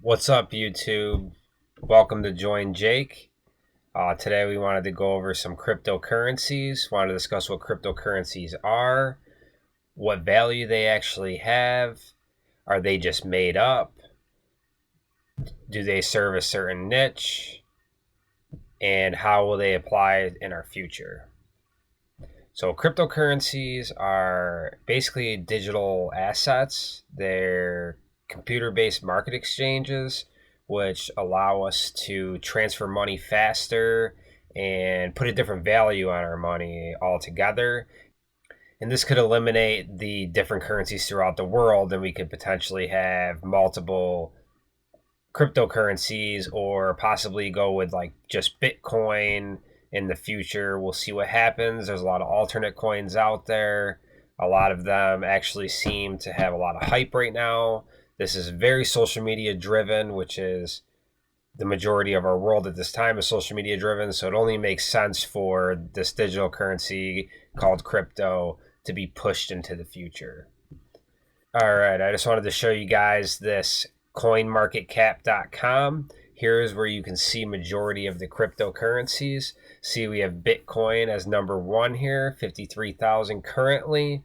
What's up, YouTube? Welcome to Join Jake. Today we wanted to go over some cryptocurrencies. Wanted to discuss what cryptocurrencies are, what value they actually have, are they just made up, do they serve a certain niche, and how will they apply in our future. So, cryptocurrencies are basically digital assets. They're computer based market exchanges, which allow us to transfer money faster and put a different value on our money altogether. And this could eliminate the different currencies throughout the world, and we could potentially have multiple cryptocurrencies or possibly go with like just Bitcoin in the future. We'll see what happens. There's a lot of alternate coins out there. A lot of them actually seem to have a lot of hype right now. This is very social media driven, which is the majority of our world at this time is social media driven. So it only makes sense for this digital currency called crypto to be pushed into the future. All right, I just wanted to show you guys this coinmarketcap.com. Here's where you can see majority of the cryptocurrencies. See, we have Bitcoin as number one here, 53,000 currently.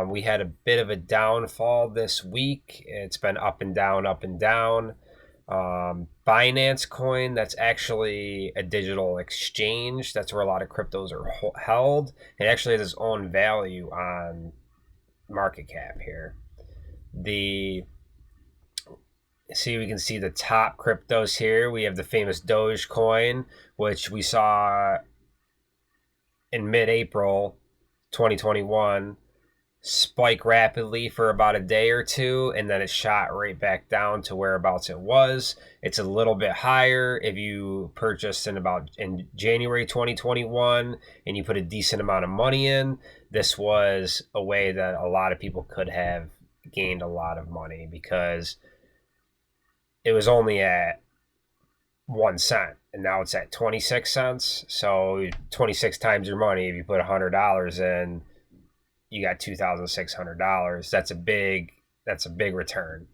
We had a bit of a downfall this week. It's been up and down, up and down. Binance Coin, that's actually a digital exchange. That's where a lot of cryptos are held. It actually has its own value on market cap here. The See, we can see the top cryptos here. We have the famous Dogecoin, which we saw in mid-April 2021 spike rapidly for about a day or two, and then it shot right back down to whereabouts it was. It's a little bit higher if you purchased in January 2021 and you put a decent amount of money in. This was a way that a lot of people could have gained a lot of money because it was only at 1 cent and now it's at 26 cents. So 26 times your money. If you put $100 in, you got $2,600. That's a big return.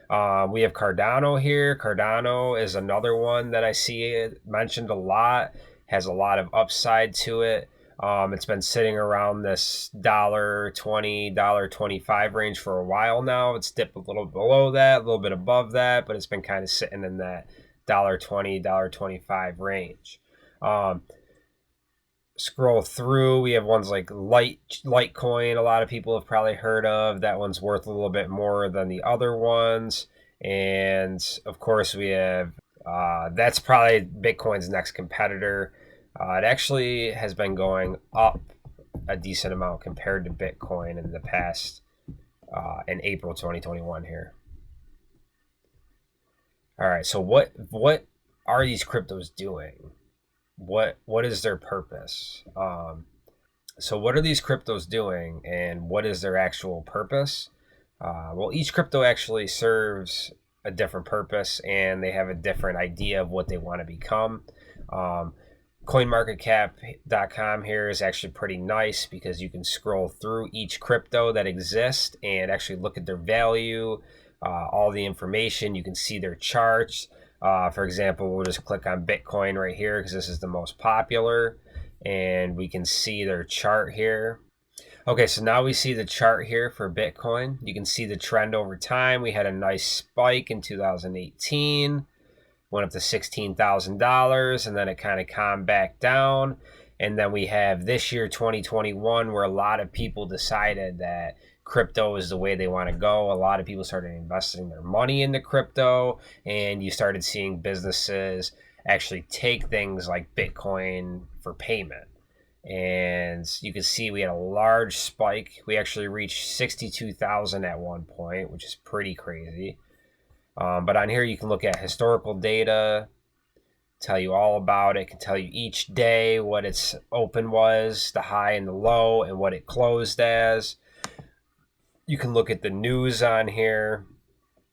We have Cardano here. Cardano is another one that I see mentioned a lot. Has a lot of upside to it. It's been sitting around this $1.20, $1.25 range for a while now. It's dipped a little below that, a little bit above that, but it's been kind of sitting in that $1.20, $1.25 range. Scroll through, we have ones like Litecoin. A lot of people have probably heard of that. One's worth a little bit more than the other ones. And of course, we have that's probably Bitcoin's next competitor. It actually has been going up a decent amount compared to Bitcoin in the past in April 2021 here. All right, so what are these cryptos doing? What is their purpose? So what are these cryptos doing, and what is their actual purpose? Well, each crypto actually serves a different purpose, and they have a different idea of what they want to become. CoinMarketCap.com here is actually pretty nice because you can scroll through each crypto that exists and actually look at their value, all the information. You can see their charts. For example, we'll just click on Bitcoin right here because this is the most popular, and we can see their chart here. Okay, so now we see the chart here for Bitcoin. You can see the trend over time. We had a nice spike in 2018, went up to $16,000, and then it kind of calmed back down. And then we have this year, 2021, where a lot of people decided that crypto is the way they want to go. A lot of people started investing their money into crypto, and you started seeing businesses actually take things like Bitcoin for payment. And you can see we had a large spike. We actually reached 62,000 at one point, which is pretty crazy. But on here, you can look at historical data, tell you all about it, can tell you each day what its open was, the high and the low, and what it closed as. You can look at the news on here.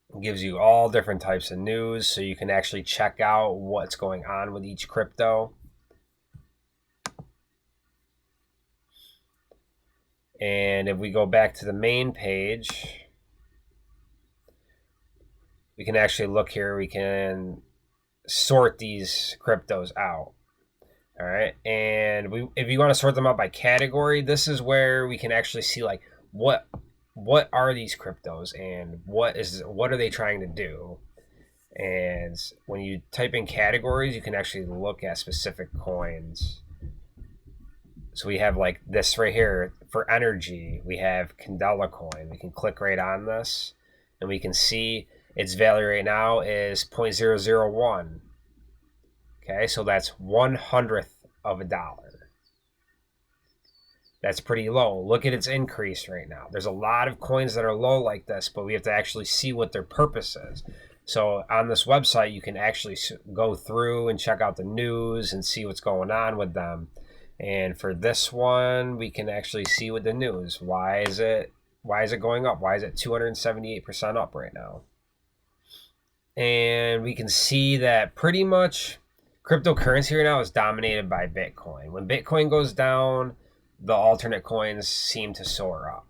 It gives you all different types of news, so you can actually check out what's going on with each crypto. And if we go back to the main page, we can actually look here. We can sort these cryptos out. All right, and if you want to sort them out by category, this is where we can actually see like what are these cryptos and what are they trying to do. And when you type in categories, you can actually look at specific coins. So we have like this right here for energy. We have Candela coin. We can click right on this, and we can see its value right now is 0.001. Okay, so that's 1/100th of a dollar. That's pretty low. Look at its increase right now. There's a lot of coins that are low like this, but we have to actually see what their purpose is. So on this website, you can actually go through and check out the news and see what's going on with them. And for this one, we can actually see with the news. Why is it going up? Why is it 278% up right now? And we can see that pretty much cryptocurrency right now is dominated by Bitcoin. When Bitcoin goes down, the alternate coins seem to soar up.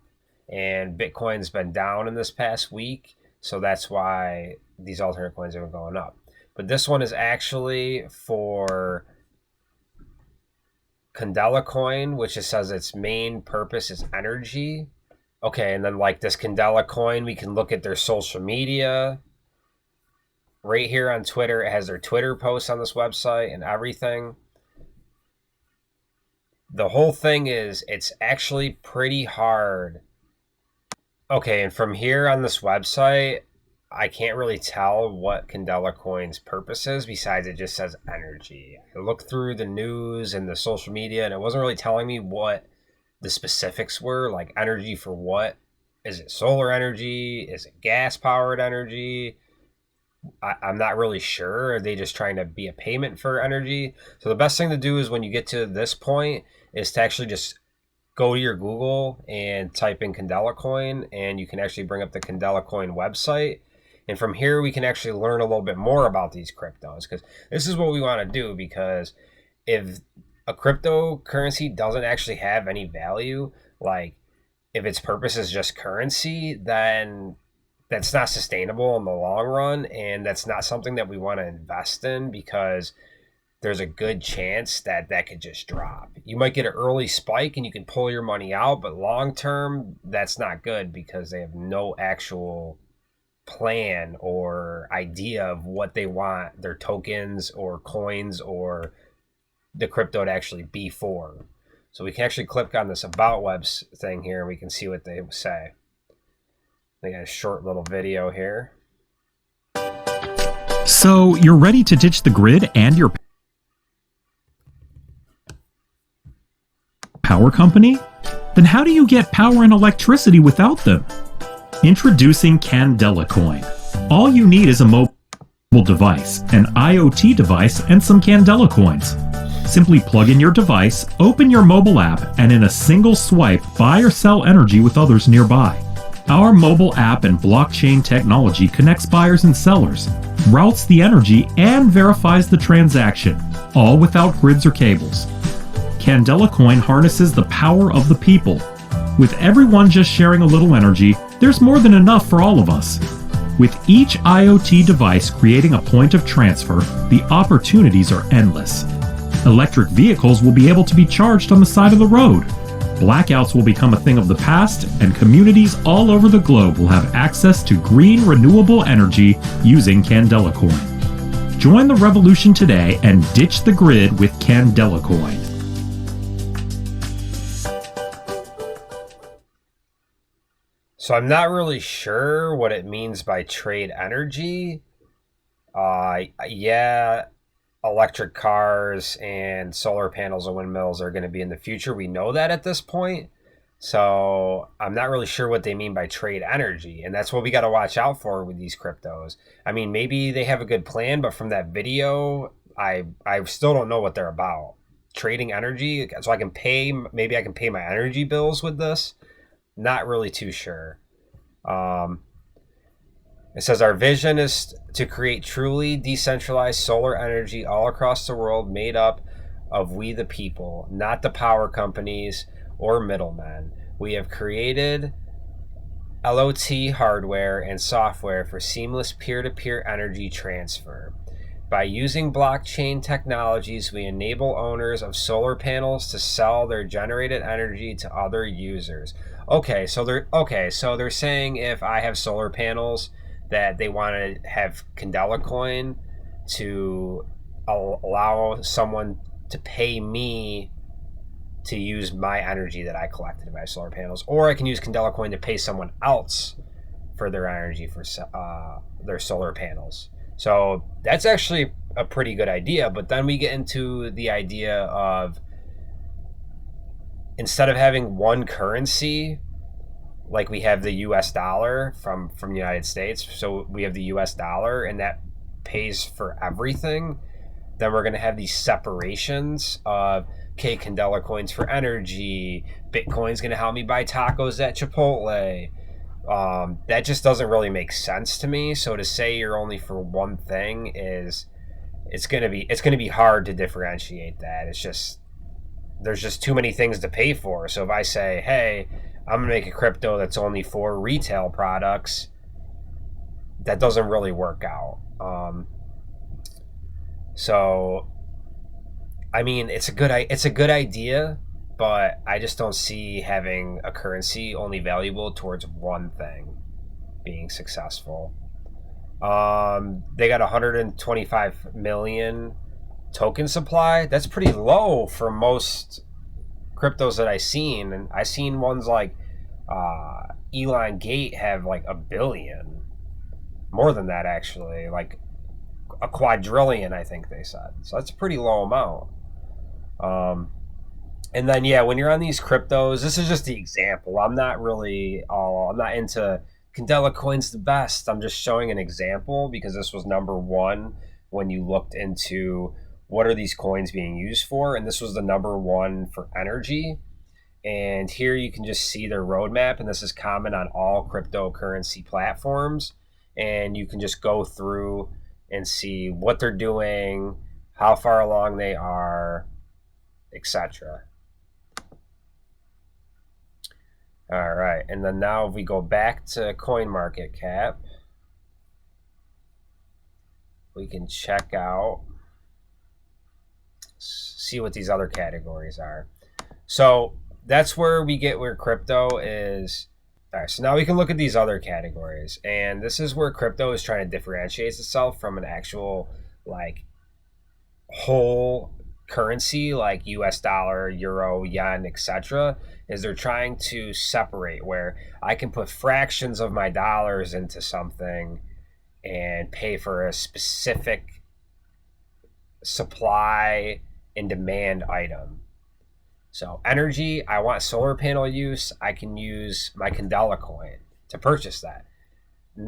And Bitcoin's been down in this past week, so that's why these alternate coins have been going up. But this one is actually for Candela coin, which it says its main purpose is energy. Okay, and then like this Candela coin, we can look at their social media. Right here on Twitter, it has their Twitter posts on this website and everything. The whole thing is, it's actually pretty hard. Okay, and from here on this website, I can't really tell what Candela coin's purpose is, besides it just says energy. I looked through the news and the social media, and it wasn't really telling me what the specifics were, like energy for what. Is it solar energy? Is it gas-powered energy? I'm not really sure. Are they just trying to be a payment for energy? So the best thing to do is when you get to this point is to actually just go to your Google and type in Candela coin, and you can actually bring up the Candela coin website. And from here, we can actually learn a little bit more about these cryptos, because this is what we want to do. Because if a cryptocurrency doesn't actually have any value, like if its purpose is just currency, then that's not sustainable in the long run, and that's not something that we want to invest in, because there's a good chance that that could just drop. You might get an early spike and you can pull your money out, but long term, that's not good, because they have no actual plan or idea of what they want their tokens or coins or the crypto to actually be for. So we can actually click on this About Webs thing here, and we can see what they say. They got a short little video here. So you're ready to ditch the grid and your power company? Then how do you get power and electricity without them? Introducing Candela Coin. All you need is a mobile device, an IoT device, and some Candela coins. Simply plug in your device, open your mobile app, and in a single swipe, buy or sell energy with others nearby. Our mobile app and blockchain technology connects buyers and sellers, routes the energy, and verifies the transaction, all without grids or cables. Candela Coin harnesses the power of the people. With everyone just sharing a little energy, there's more than enough for all of us. With each IoT device creating a point of transfer, the opportunities are endless. Electric vehicles will be able to be charged on the side of the road. Blackouts will become a thing of the past, and communities all over the globe will have access to green, renewable energy using Candela Coin. Join the revolution today and ditch the grid with Candela Coin. So I'm not really sure what it means by trade energy. Yeah, electric cars and solar panels and windmills are going to be in the future. We know that at this point. So I'm not really sure what they mean by trade energy. And that's what we got to watch out for with these cryptos. I mean, maybe they have a good plan, but from that video, I still don't know what they're about. Trading energy, so I can pay, maybe I can pay my energy bills with this. Not really too sure. It says our vision is to create truly decentralized solar energy all across the world, made up of we the people, not the power companies or middlemen. We have created LOT hardware and software for seamless peer-to-peer energy transfer. By using blockchain technologies, we enable owners of solar panels to sell their generated energy to other users. So they're saying if I have solar panels that they want to have Candela coin to allow someone to pay me to use my energy that I collected in my solar panels, or I can use Candela coin to pay someone else for their energy for their solar panels. So that's actually a pretty good idea. But then we get into the idea of, instead of having one currency, like we have the US dollar from the United States, so we have the US dollar and that pays for everything, then we're going to have these separations of, okay, Candela coins for energy, Bitcoin's going to help me buy tacos at Chipotle. That just doesn't really make sense to me. So to say you're only for one thing is, it's gonna be hard to differentiate that. It's just, there's just too many things to pay for. So if I say, hey, I'm gonna make a crypto that's only for retail products, that doesn't really work out. So I mean, it's a good idea, but I just don't see having a currency only valuable towards one thing being successful. They got 125 million token supply. That's pretty low for most cryptos that I've seen, and I've seen ones like Elon Gate have like a billion, more than that actually, like a quadrillion, I think they said. So that's a pretty low amount. And then, yeah, when you're on these cryptos, this is just the example. I'm not into Candela coin's the best. I'm just showing an example because this was number one when you looked into what are these coins being used for. And this was the number one for energy. And here you can just see their roadmap. And this is common on all cryptocurrency platforms. And you can just go through and see what they're doing, how far along they are, etc. All right, and then now if we go back to CoinMarketCap, we can check out, see what these other categories are. So that's where we get where crypto is. All right, so now we can look at these other categories, and this is where crypto is trying to differentiate itself from an actual like whole currency like US dollar, euro, yen, etc. Is they're trying to separate where I can put fractions of my dollars into something and pay for a specific supply and demand item. So energy, I want solar panel use, I can use my Candela coin to purchase that.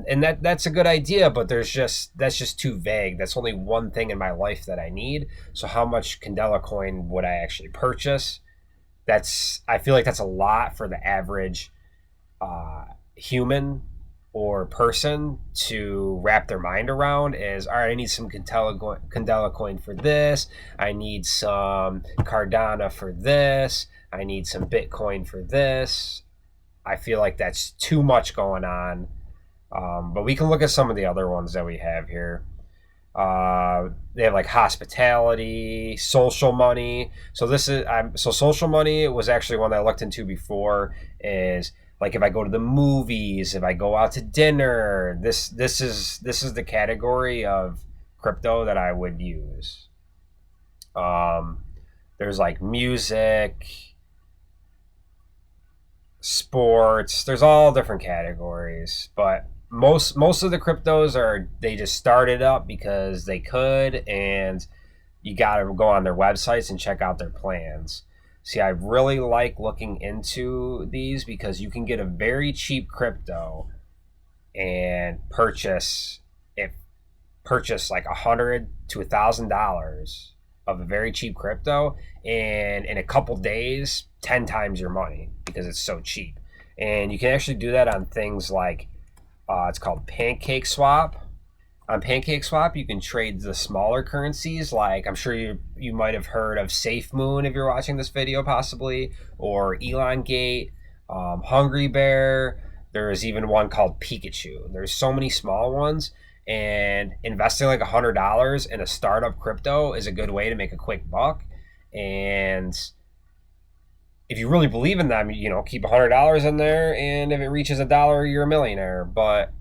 And that's a good idea, but that's just too vague. That's only one thing in my life that I need. So how much Candela coin would I actually purchase? I feel like that's a lot for the average human or person to wrap their mind around. Is, all right, I need some Candela coin for this, I need some Cardano for this, I need some Bitcoin for this. I feel like that's too much going on. But we can look at some of the other ones that we have here. They have like hospitality, social money. So social money was actually one that I looked into before. Is like if I go to the movies, if I go out to dinner, this is the category of crypto that I would use. There's like music, sports. There's all different categories, but most of the cryptos they just started up because they could, and you got to go on their websites and check out their plans. See, I really like looking into these because you can get a very cheap crypto and purchase like $100 to $1,000 of a very cheap crypto, and in a couple days 10 times your money because it's so cheap. And you can actually do that on things like it's called PancakeSwap. On PancakeSwap, you can trade the smaller currencies, like I'm sure you might have heard of SafeMoon if you're watching this video, possibly, or Elongate, Hungry Bear. There's even one called Pikachu. There's so many small ones, and investing like $100 in a startup crypto is a good way to make a quick buck. And if you really believe in them, keep $100 in there, and if it reaches $1, you're a millionaire. But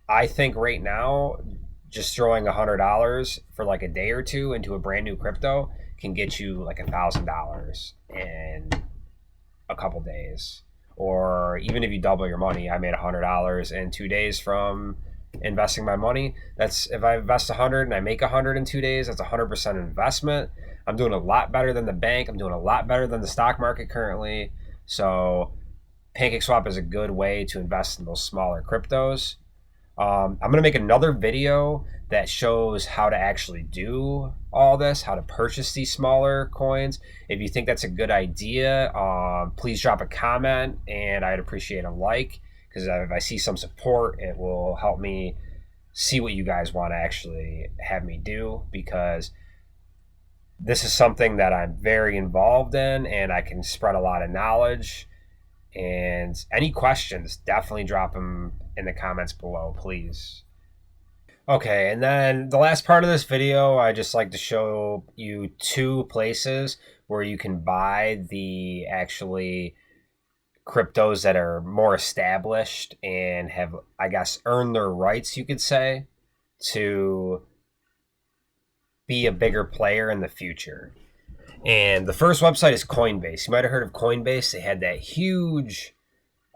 I think right now, just throwing $100 for like a day or two into a brand new crypto can get you like $1,000 in a couple days. Or even if you double your money, I made $100 in 2 days from investing my money. That's if I invest 100 and I make 100 in 2 days, that's 100% investment. I'm doing a lot better than the bank. I'm doing a lot better than the stock market currently. So PancakeSwap is a good way to invest in those smaller cryptos. I'm going to make another video that shows how to actually do all this, how to purchase these smaller coins. If you think that's a good idea, please drop a comment, and I'd appreciate a like, because if I see some support, it will help me see what you guys want to actually have me do, because this is something that I'm very involved in, and I can spread a lot of knowledge. And any questions, definitely drop them in the comments below, please. Okay, and then the last part of this video, I just like to show you 2 places where you can buy the actually cryptos that are more established and have, I guess, earned their rights, you could say, to be a bigger player in the future. And the first website is Coinbase. You might have heard of Coinbase. They had that huge,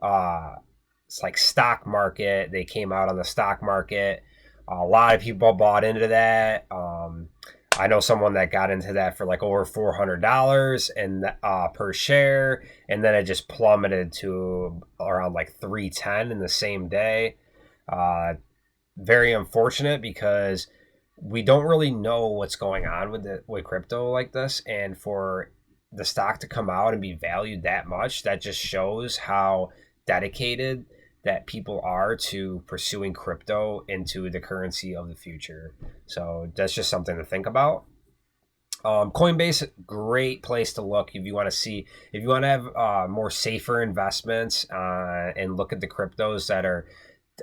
it's like stock market. They came out on the stock market. A lot of people bought into that. I know someone that got into that for like over $400 and per share, and then it just plummeted to around like 310 in the same day. Very unfortunate, because we don't really know what's going on with crypto like this, and for the stock to come out and be valued that much, that just shows how dedicated that people are to pursuing crypto into the currency of the future. So that's just something to think about. Coinbase, great place to look if you want to have more safer investments, and look at the cryptos that are,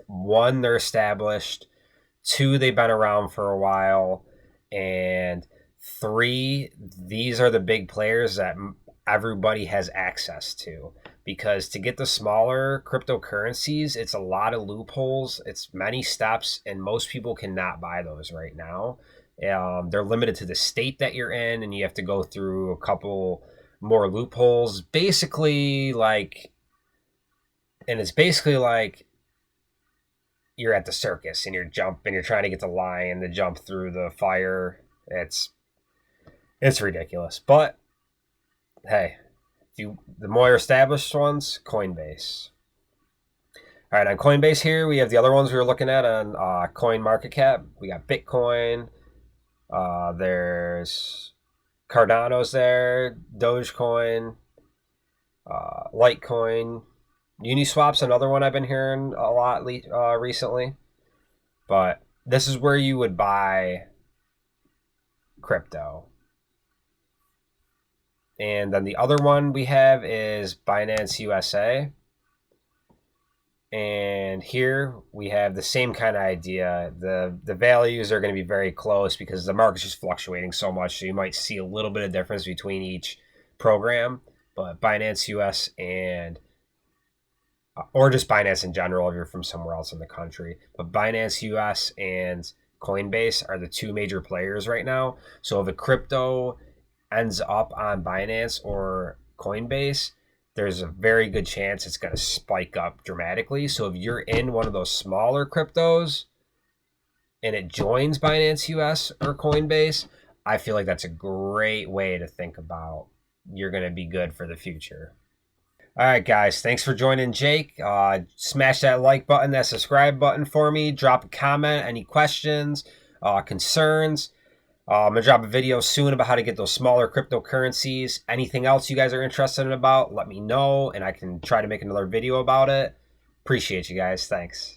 1, they're established, 2, they've been around for a while, and 3, these are the big players that everybody has access to. Because to get the smaller cryptocurrencies, it's a lot of loopholes, it's many steps, and most people cannot buy those right now. They're limited to the state that you're in, and you have to go through a couple more loopholes. It's basically like you're at the circus and you're trying to get the lion to jump through the fire. It's ridiculous. But hey, the more established ones, Coinbase. All right, on Coinbase here, we have the other ones we were looking at on CoinMarketCap. We got Bitcoin. There's Cardano's there, Dogecoin, Litecoin. Uniswap's another one I've been hearing a lot recently. But this is where you would buy crypto. And then the other one we have is Binance USA. And here we have the same kind of idea. The values are going to be very close because the market's just fluctuating so much. So you might see a little bit of difference between each program. But Binance US or just Binance in general if you're from somewhere else in the country. But Binance US and Coinbase are the 2 major players right now. So if a crypto ends up on Binance or Coinbase, there's a very good chance it's going to spike up dramatically. So if you're in one of those smaller cryptos and it joins Binance US or Coinbase, I feel like that's a great way to think about. You're going to be good for the future. All right, guys, thanks for joining Jake. Smash that like button, that subscribe button for me. Drop a comment, any questions, concerns. I'm going to drop a video soon about how to get those smaller cryptocurrencies. Anything else you guys are interested in about, let me know, and I can try to make another video about it. Appreciate you guys. Thanks.